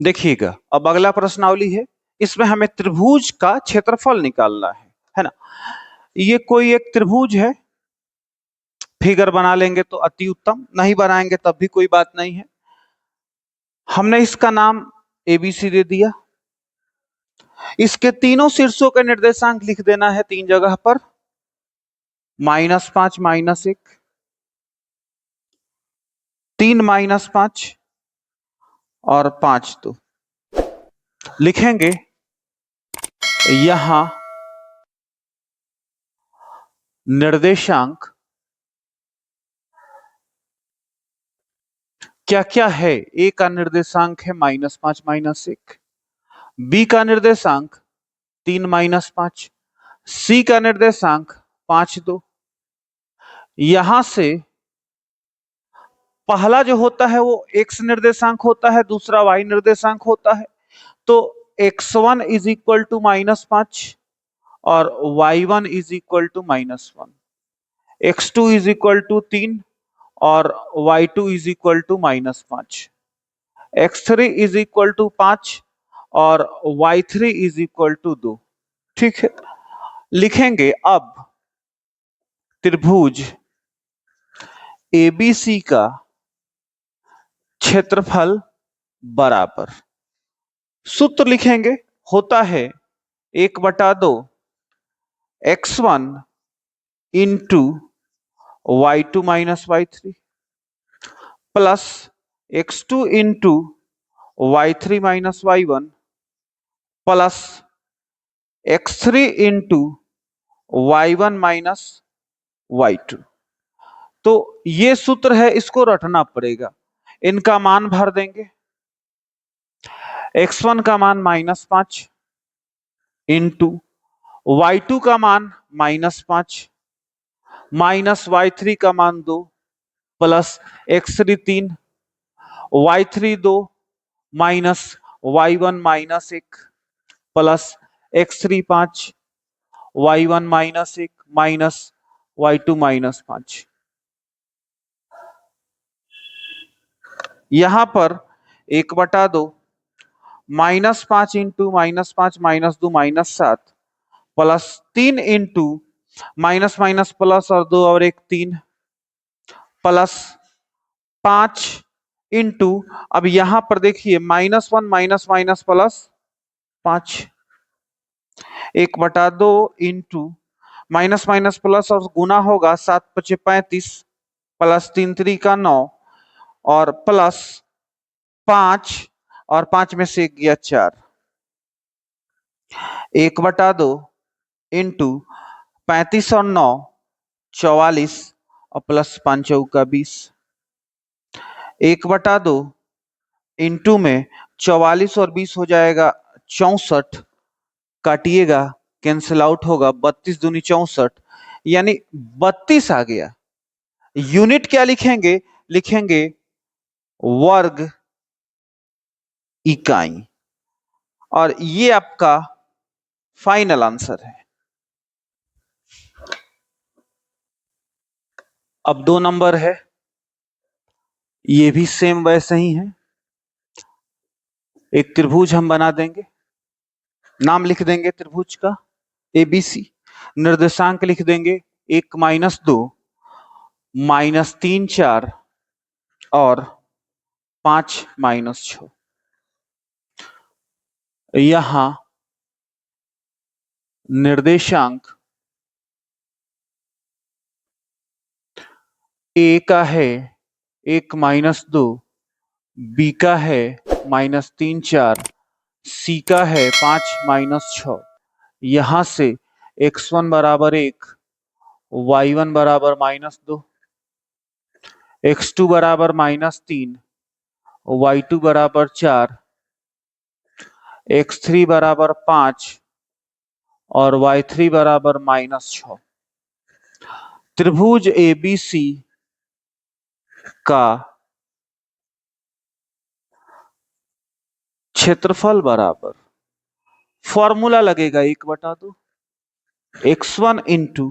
देखिएगा, अब अगला प्रश्नावली है, इसमें हमें त्रिभुज का क्षेत्रफल निकालना है ना। ये कोई एक त्रिभुज है, फिगर बना लेंगे तो अति उत्तम, नहीं बनाएंगे तब भी कोई बात नहीं है। हमने इसका नाम एबीसी दे दिया। इसके तीनों शीर्षों के निर्देशांक लिख देना है तीन जगह पर, -5 -1, 3 -5 और 5 2 लिखेंगे। यहां निर्देशांक क्या क्या है? ए का निर्देशांक है -5 -1, बी का निर्देशांक 3 -5, सी का निर्देशांक 5 2। यहां से पहला जो होता है वो x निर्देशांक होता है, दूसरा y निर्देशांक होता है। तो x1 इज इक्वल टू -5 और y1 is equal to -1, x2 is equal to 3 और y2 is equal to -5, x3 is equal to 5 और y3 इज इक्वल टू 2। ठीक है, लिखेंगे अब त्रिभुज एबीसी का क्षेत्रफल बराबर, सूत्र लिखेंगे, होता है 1/2 x1 into y2 minus y3 plus x2 into y3 minus y1 plus x3 into y1 minus y2। तो ये सूत्र है, इसको रटना पड़ेगा। इनका मान भर देंगे। x1 का मान -5 इंटू y2 का मान -5 माइनस y3 का मान 2 plus x3 3 y3 2 minus y1 -1 plus x3 5 y1 -1 minus y2 -5। यहां पर 1/2 -5 into -5 -2 -7 plus 3 into minus minus plus और 2 और 1 3 प्लस 5 इंटू, अब यहां पर देखिए -1 minus minus plus 5, 1/2 into minus minus plus और गुना होगा 7 × 5 = 35 प्लस 3 3 का 9 और प्लस 5 और 5 में से 1 गया 4, 1/2 इंटू 35 और 9 44 और प्लस 5 चौका 20, 1/2 इंटू में 44 और 20 हो जाएगा 64, काटिएगा कैंसिल आउट होगा, 32 दूनी 64 यानी 32 आ गया। यूनिट क्या लिखेंगे? लिखेंगे वर्ग इकाई, और ये आपका फाइनल आंसर है। अब 2 नंबर है, ये भी सेम वैसे ही है। एक त्रिभुज हम बना देंगे, नाम लिख देंगे त्रिभुज का एबीसी, निर्देशांक लिख देंगे 1 -2 -3 4 और 5 -6। यहां निर्देशांक ए का है 1 -2, बी का है -3 4, सी का है 5 -6। यहां से x1 बराबर 1, y1 बराबर -2, x2 बराबर -3, y2 बराबर 4, x3 बराबर 5 और y3 बराबर -6। त्रिभुज एबीसी का क्षेत्रफल बराबर, फॉर्मूला लगेगा 1/2 x1 into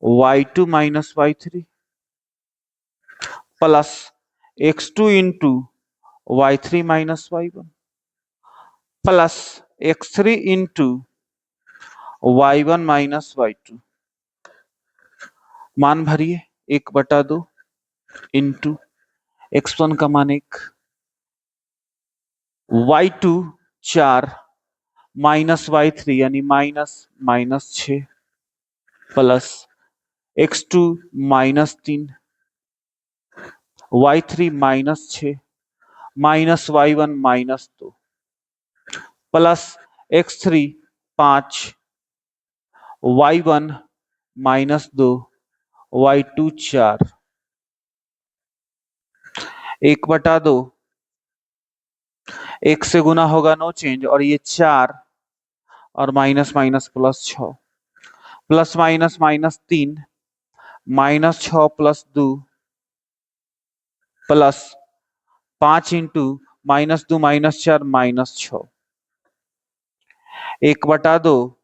y2 - y3 plus x2 into y3 minus y1 plus x3 into y1 minus y2। मान भरिए 1/2 इंटू x1 का मान 1, y2 4 माइनस y3 यानी minus 6 plus x2 -3 y3 -6 minus y1 -2 plus x3 5 y1 -2 y2 4 1/2 1 से गुना होगा no change और ये 4 और minus minus plus 6 plus minus -3 -6 plus 2 plus 5 into -2 -4 -6 1/2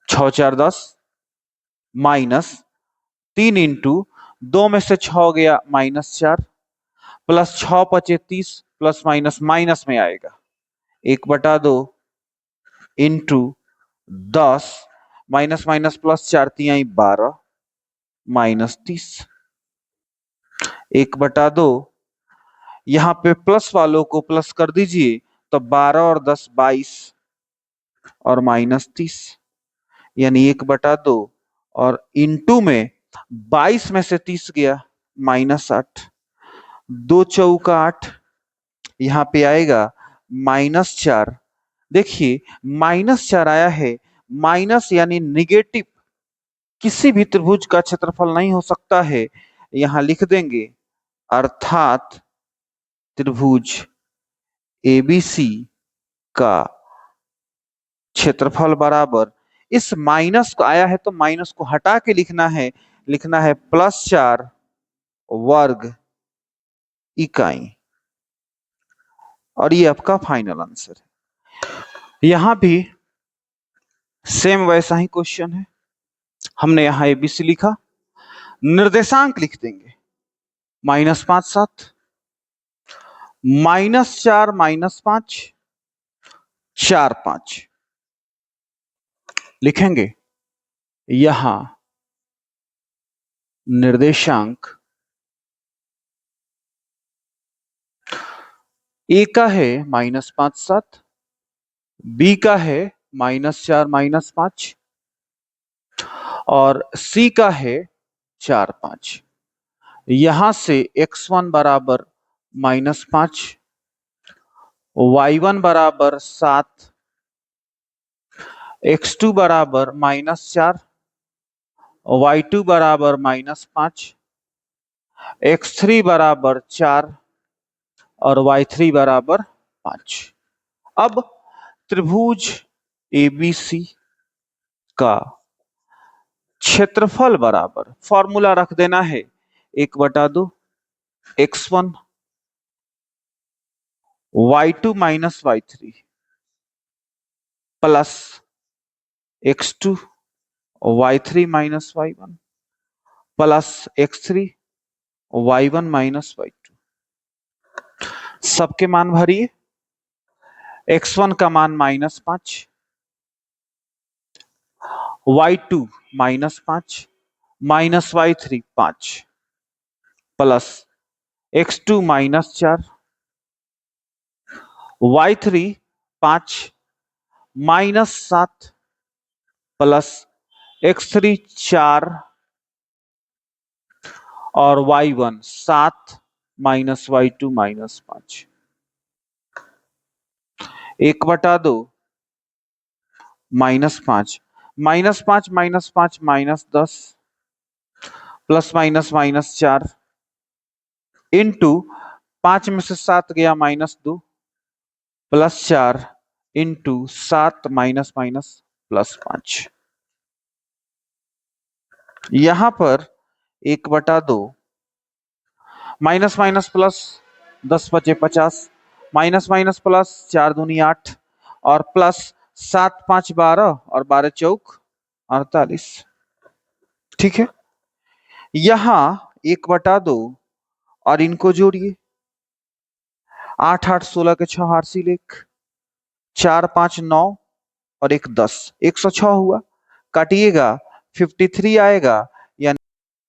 6 4 10 minus 3 into 2 में से 6 गया -4 प्लस 6 पचे 30 प्लस माइनस माइनस में आएगा 1/2 इंटू 10 माइनस माइनस प्लस 4 तिहाई 12 -30 1/2 यहाँ पे प्लस वालों को प्लस कर दीजिए तो 12 और 10 22 और -30 यानी 1/2 और इंटू में 22 में से 30 गया -8 2 चौका 8 यहाँ पे आएगा -4। देखिए -4 आया है, माइनस यानी निगेटिव किसी भी त्रिभुज का क्षेत्रफल नहीं हो सकता है। यहाँ लिख देंगे अर्थात त्रिभुज एबीसी का क्षेत्रफल बराबर, इस माइनस को आया है तो माइनस को हटा के लिखना है +4 वर्ग इकाई और ये आपका फाइनल आंसर है। यहां भी सेम वैसा ही क्वेश्चन है। हमने यहां एबीसी लिखा, निर्देशांक लिख देंगे -5 7 -4 -5 4 5 लिखेंगे। यहां निर्देशांक ए का है -5 7, बी का है -4 -5 और सी का है 4 5। यहां से x1 बराबर -5, y1 बराबर 7, x2 बराबर -4, y2 बराबर -5, x3 बराबर 4 और y3 बराबर 5। अब त्रिभुज एबीसी का क्षेत्रफल बराबर फॉर्मूला रख देना है 1/2 x1 y2 minus y3 plus x2 y3 minus y1 plus x3 y1 minus y2। सबके मान भरिए। x1 का मान -5, y2 -5 minus y3 5 plus x2 -4 y3 5 -7 plus x3 4 और y1 7 minus y2 -5 1/2 -5 -5 -5 -10 plus minus -4 into 5 में से 7 गया -2 प्लस 4 इंटू 7 माइनस प्लस 5। यहां पर 1/2 माइनस माइनस प्लस 10 बचे 50 माइनस माइनस प्लस 4 दूनी 8 और प्लस 7 5 12 और 12 चौक 48। ठीक है, यहां 1/2 और इनको जोड़िए 8 8 16 के 6 हार्सिल 1, 4 5 9 और 1 10, 106 हुआ। काटिएगा 53 आएगा, यानी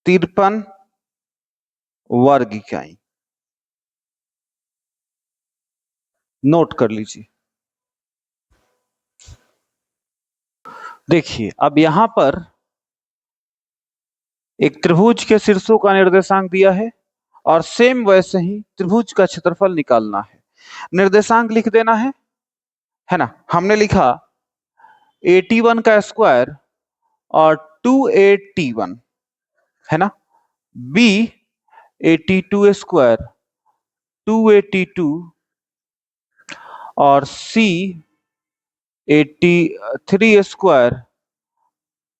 53 वर्ग इकाई। नोट कर लीजिए। देखिए अब यहां पर एक त्रिभुज के शीर्षों का निर्देशांक दिया है और सेम वैसे ही त्रिभुज का क्षेत्रफल निकालना है। निर्देशांक लिख देना है ना। हमने लिखा 81 का स्क्वायर और 281 है ना, बी 82 स्क्वायर 282 और सी 83 स्क्वायर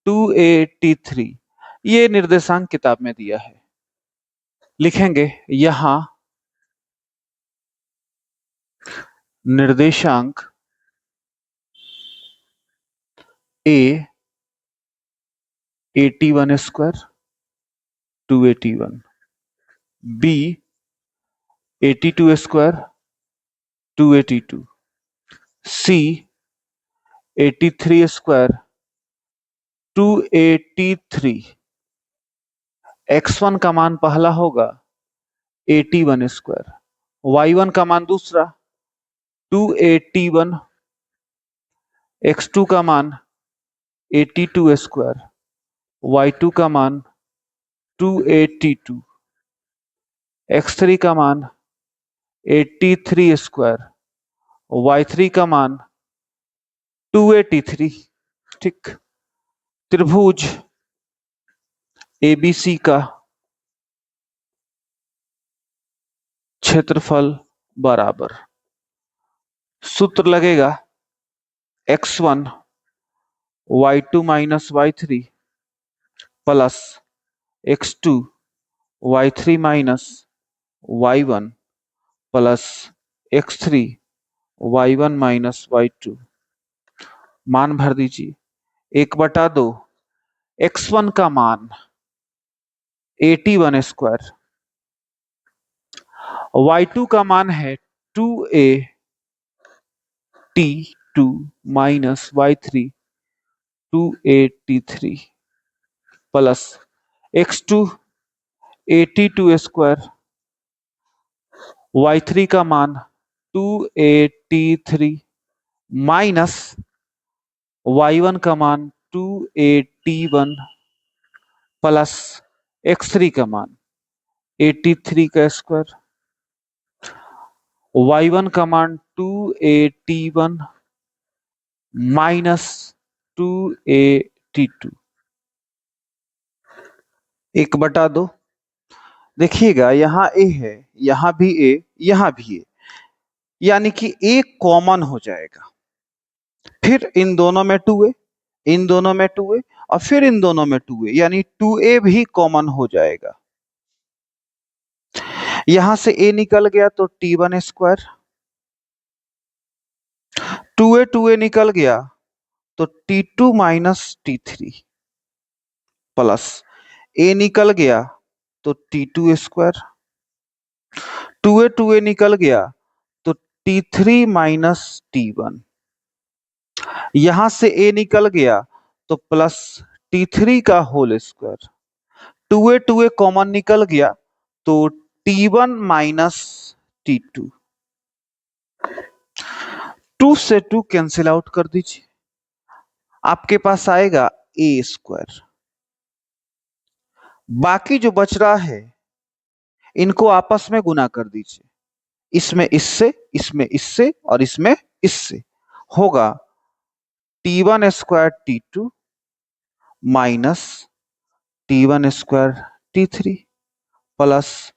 283। ये निर्देशांक किताब में दिया है। लिखेंगे यहां निर्देशांक ए 81 स्क्वायर 281, बी 82 स्क्वायर 282, सी 83 स्क्वायर 283। x1 का मान पहला होगा 81 स्क्वायर, y1 का मान दूसरा 281, x2 का मान 82 स्क्वायर, y2 का मान 282, x3 का मान 83 स्क्वायर, y3 का मान 283। ठीक। त्रिभुज एबीसी का क्षेत्रफल बराबर, सूत्र लगेगा x1 y2 minus y3 plus x2 y3 minus y1 plus x3 y1 minus y2। मान भर दीजिए। 1/2 x1 का मान 81 स्क्वायर, y2 का मान है 282 minus y3 283 plus x2 82 square, y3 का मान 283 माइनस y1 का मान 281 प्लस x3 का मान 83 का स्क्वायर, y1 का मान 281 माइनस 282। 1/2। देखिएगा यहाँ a है, यहाँ भी a, यहाँ भी a, यानी कि a कॉमन हो जाएगा। फिर इन दोनों में 2a, इन दोनों में 2a और फिर इन दोनों में 2a, यानी 2a भी कॉमन हो जाएगा। यहां से a निकल गया तो t1 स्क्वायर, 2a निकल गया तो t2 minus t3 plus a निकल गया तो t2 स्क्वायर, 2a निकल गया तो t3 माइनस t1। यहां से a निकल गया तो प्लस t3 का होल स्क्वायर, 2a कॉमन निकल गया तो t1 माइनस t2। 2 से 2 कैंसिल आउट कर दीजिए, आपके पास आएगा a स्क्वायर। बाकी जो बच रहा है इनको आपस में गुना कर दीजिए, इसमें इससे, इसमें इससे और इसमें इससे। होगा t1 square t2 minus t1 square t3 plus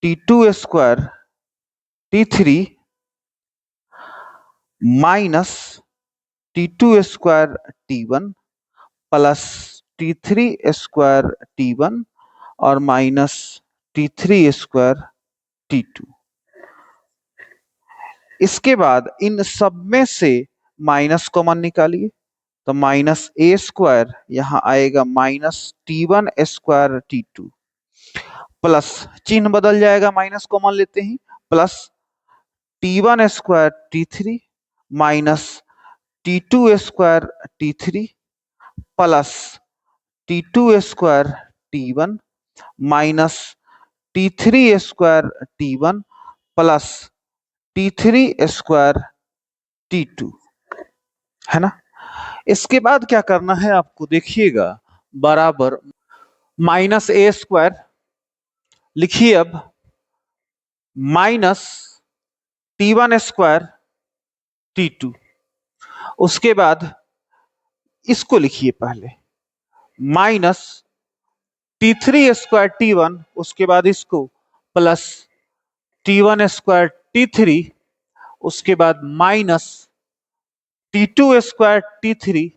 t2 square t3 minus t2 square t1 plus t3 square t1 और माइनस t3 स्क्वायर t2। इसके बाद इन सब में से माइनस कॉमन निकालिए तो माइनस a स्क्वायर यहां आएगा minus t1 square t2 plus चिन्ह बदल जाएगा, माइनस कॉमन लेते ही, plus T1 square T3 minus T2 square T3 plus T2 square T1 minus T3 square T1 plus T3 square T2, है ना। इसके बाद क्या करना है आपको, देखिएगा, बराबर माइनस ए स्क्वायर लिखिए अब, माइनस T1 स्क्वायर T2, उसके बाद इसको लिखिए पहले, माइनस T3 स्क्वायर T1, उसके बाद इसको प्लस T1 स्क्वायर T3, उसके बाद माइनस T2 स्क्वायर T3,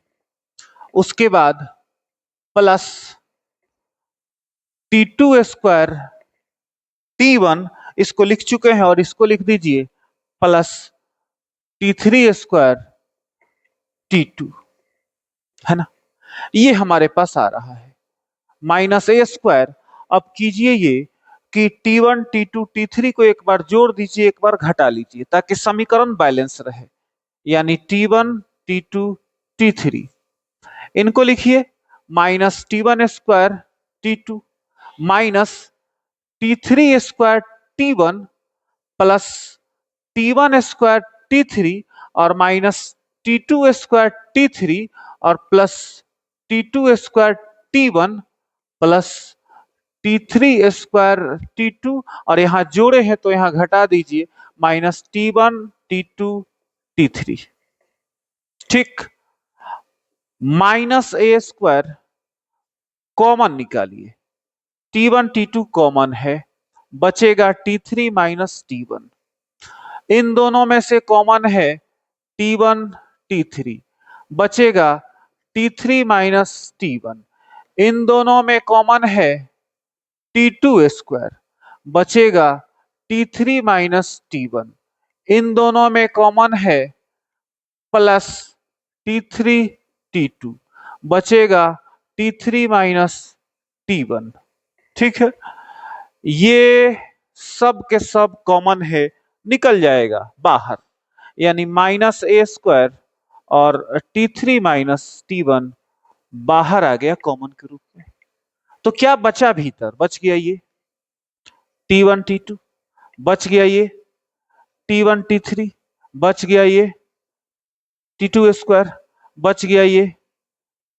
उसके बाद प्लस T2 स्क्वायर T1, इसको लिख चुके हैं, और इसको लिख दीजिए प्लस T3 स्क्वायर T2, है ना। ये हमारे पास आ रहा है माइनस ए स्क्वायर। अब कीजिए ये कि T1 T2 T3 को एक बार जोड़ दीजिए, एक बार घटा लीजिए, ताकि समीकरण बैलेंस रहे, यानी T1 T2 T3, इनको लिखिए minus T1 square T2 minus T3 square T1 plus T1 square T3 और माइनस T2 स्क्वायर T3 और plus T2 square T1 plus T3 square T2, और यहां जोड़े हैं तो यहां घटा दीजिए, माइनस T1 T2 T3। ठीक, माइनस ए स्क्वायर कॉमन निकालिए, T1 T2 कॉमन है, बचेगा T3 माइनस T1। इन दोनों में से कॉमन है T1 T3, बचेगा T3 माइनस T1। इन दोनों में कॉमन है T2 स्क्वायर, बचेगा T3 माइनस T1। इन दोनों में कॉमन है प्लस T3 T2, बचेगा T3 माइनस T1। ठीक है, ये सब के सब कॉमन है, निकल जाएगा बाहर, यानी माइनस ए स्क्वायर और T3 माइनस T1 बाहर आ गया कॉमन के रूप में। तो क्या बचा भीतर, बच गया ये T1 T2, बच गया ये T1 T3, बच गया ये T2 स्क्वायर, बच गया ये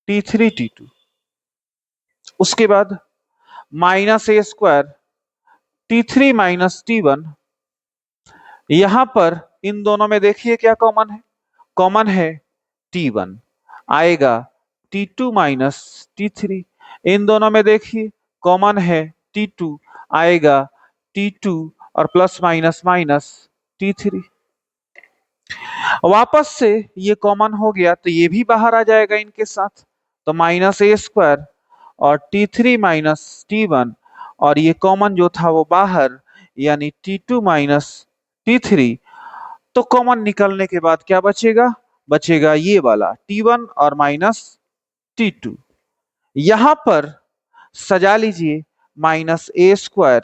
T3 T2। उसके बाद माइनस ए स्क्वायर T3 माइनस T1, यहां पर इन दोनों में देखिए क्या कॉमन है, कॉमन है T1, आएगा T2 माइनस T3। इन दोनों में देखिए कॉमन है T2, आएगा T2 और प्लस माइनस माइनस T3। वापस से ये कॉमन हो गया तो ये भी बाहर आ जाएगा इनके साथ, तो माइनस ए स्क्वायर और T3 माइनस T1, और ये कॉमन जो था वो बाहर, यानी T2 माइनस T3। तो कॉमन निकलने के बाद क्या बचेगा, बचेगा ये वाला T1 और माइनस T2। यहां पर सजा लीजिए माइनस ए स्क्वायर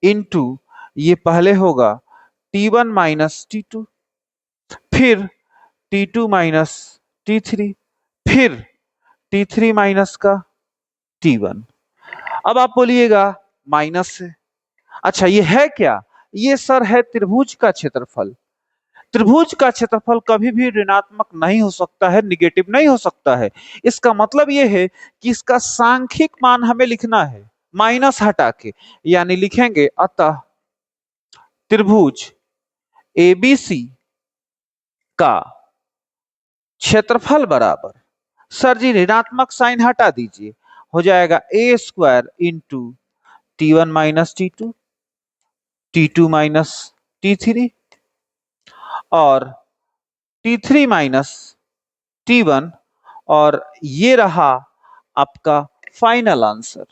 इंटू, ये पहले होगा T1 माइनस T2, फिर T2 माइनस T3, फिर T3 माइनस का T1। अब आप बोलिएगा माइनस है, अच्छा ये है क्या, ये सर है त्रिभुज का क्षेत्रफल। त्रिभुज का क्षेत्रफल कभी भी ऋणात्मक नहीं हो सकता है, निगेटिव नहीं हो सकता है। इसका मतलब यह है कि इसका सांख्यिक मान हमें लिखना है माइनस हटा के, यानी लिखेंगे अतः त्रिभुज एबीसी का क्षेत्रफल बराबर, सर जी ऋणात्मक साइन हटा दीजिए, हो जाएगा A square into T1 minus T2, T2 minus T3 और T3 माइनस T1, और ये रहा आपका फाइनल आंसर।